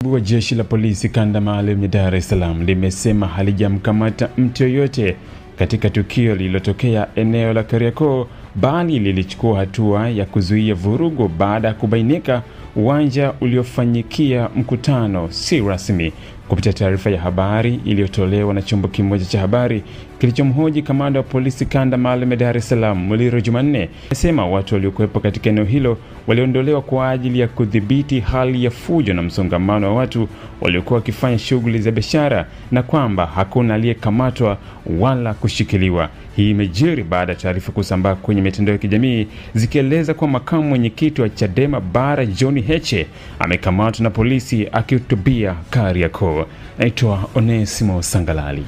Mkuu wa jeshi la polisi kanda maalum ya Dar es Salaam limesema halijamkamata mtu yoyote katika tukio lililotokea eneo la Kariakoo, bali lilichukua hatua ya kuzuia vurugu baada ya kubainika uwanja uliofanyikia mkutano si rasmi. Kupitia taarifa ya habari iliyotolewa na chombo kimoja cha habari kilichomhoji kamanda wa polisi kanda maalum ya Dar es Salaam Muliro Jumanne, amesema watu waliokuwepo katika eneo hilo waliondolewa kwa ajili ya kudhibiti hali ya fujo na msongamano wa watu waliokuwa wakifanya shughuli za biashara, na kwamba hakuna aliyekamatwa wala kushikiliwa. Hii imejiri baada ya taarifa kusambaa kwenye mitandao ya kijamii zikieleza kwa makamu mwenyekiti wa Chadema Bara John Heche amekamatwa na polisi akihutubia Kariakoo. Naitwa Onesimo Sangalali.